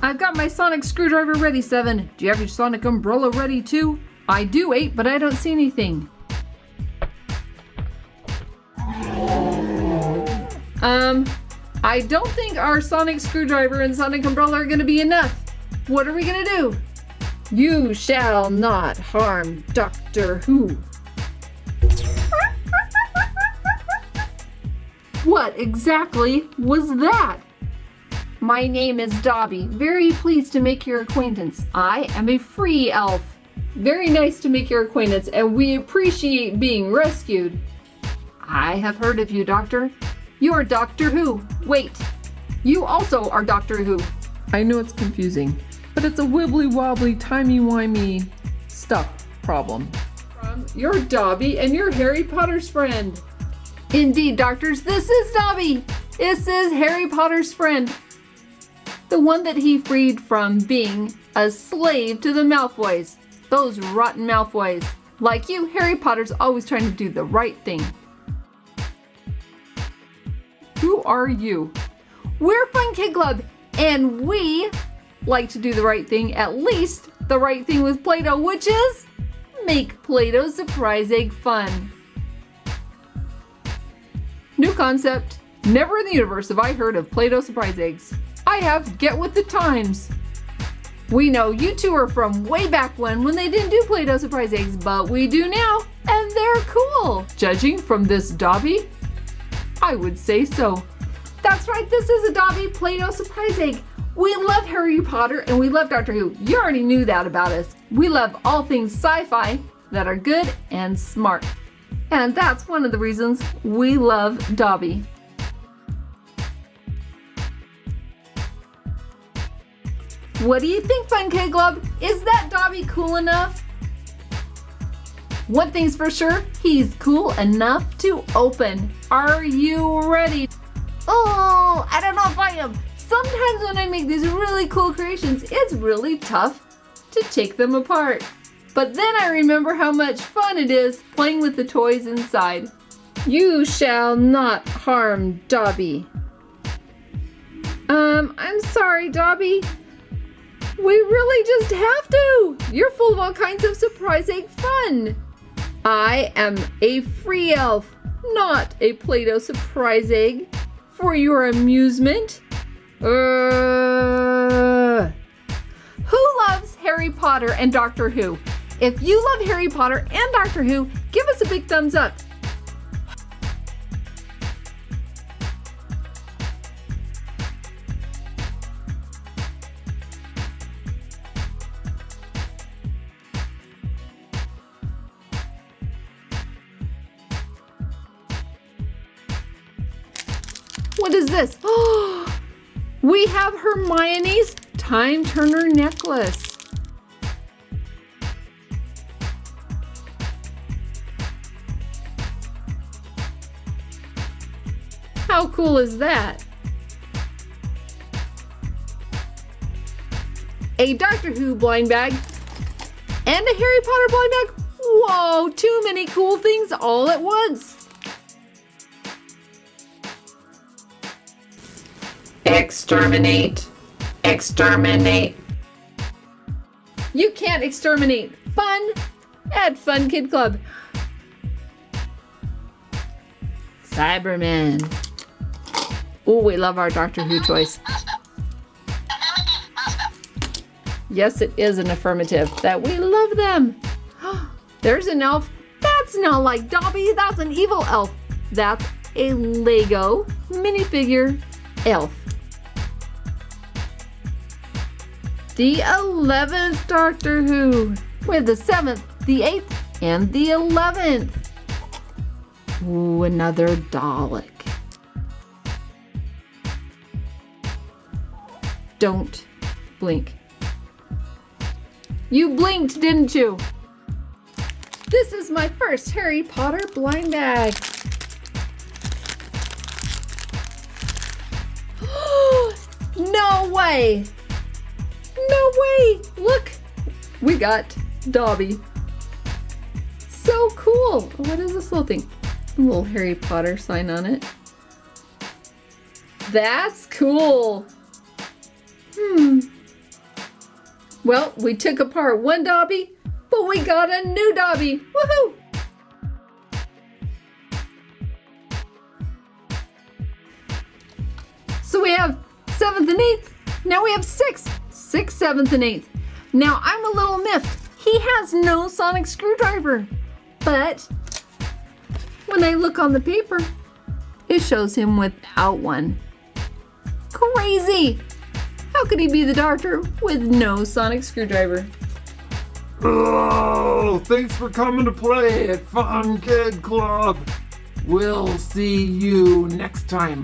I've got my sonic screwdriver ready, 7. Do you have your sonic umbrella ready too? I do, 8, but I don't see anything. I don't think our sonic screwdriver and sonic umbrella are gonna be enough. What are we gonna do? You shall not harm Doctor Who. What exactly was that? My name is Dobby. Very pleased to make your acquaintance. I am a free elf. Very nice to make your acquaintance, and we appreciate being rescued. I have heard of you, Doctor. You're Doctor Who. Wait, you also are Doctor Who. I know it's confusing, but it's a wibbly-wobbly, timey-wimey stuff problem. You're Dobby, and you're Harry Potter's friend. Indeed, Doctors, this is Dobby. This is Harry Potter's friend. The one that he freed from being a slave to the Malfoys. Those rotten Malfoys. Like you, Harry Potter's always trying to do the right thing. Who are you? We're Fun Kid Club, and we like to do the right thing, at least the right thing with Play-Doh, which is make Play-Doh surprise egg fun. New concept. Never in the universe have I heard of Play-Doh surprise eggs. I have. Get with the times. We know you two are from way back when they didn't do Play-Doh surprise eggs, but we do now, and they're cool. Judging from this Dobby, I would say so. That's right, this is a Dobby Play-Doh surprise egg. We love Harry Potter and we love Doctor Who. You already knew that about us. We love all things sci-fi that are good and smart. And that's one of the reasons we love Dobby. What do you think, Fun Kid Club? Is that Dobby cool enough? One thing's for sure, he's cool enough to open. Are you ready? Oh, I don't know if I am. Sometimes when I make these really cool creations, it's really tough to take them apart. But then I remember how much fun it is playing with the toys inside. You shall not harm Dobby. I'm sorry, Dobby. We really just have to. You're full of all kinds of surprise egg fun. I am a free elf, not a Play-Doh surprise egg for your amusement. Who loves Harry Potter and Doctor Who? If you love Harry Potter and Doctor Who, give us a big thumbs up. What is this? Oh, we have Hermione's Time Turner necklace. How cool is that? A Doctor Who blind bag and a Harry Potter blind bag. Whoa, too many cool things all at once. Exterminate. Exterminate. You can't exterminate fun at Fun Kid Club. Cyberman. Oh, we love our Doctor Who toys. Yes, it is an affirmative that we love them. There's an elf. That's not like Dobby. That's an evil elf. That's a Lego minifigure elf. The 11th Doctor Who. With the 7th, the 8th, and the 11th. Ooh, another Dalek. Don't blink. You blinked, didn't you? This is my first Harry Potter blind bag. No way! No way! Look! We got Dobby. So cool! What is this little thing? A little Harry Potter sign on it. That's cool! Well, we took apart one Dobby, but we got a new Dobby. Woohoo! So we have 7th and 8th. Now we have 6th, 7th, and 8th. Now I'm a little miffed. He has no sonic screwdriver. But when I look on the paper, it shows him without one. Crazy! How could he be the doctor with no sonic screwdriver? Oh, thanks for coming to play at Fun Kid Club. We'll see you next time.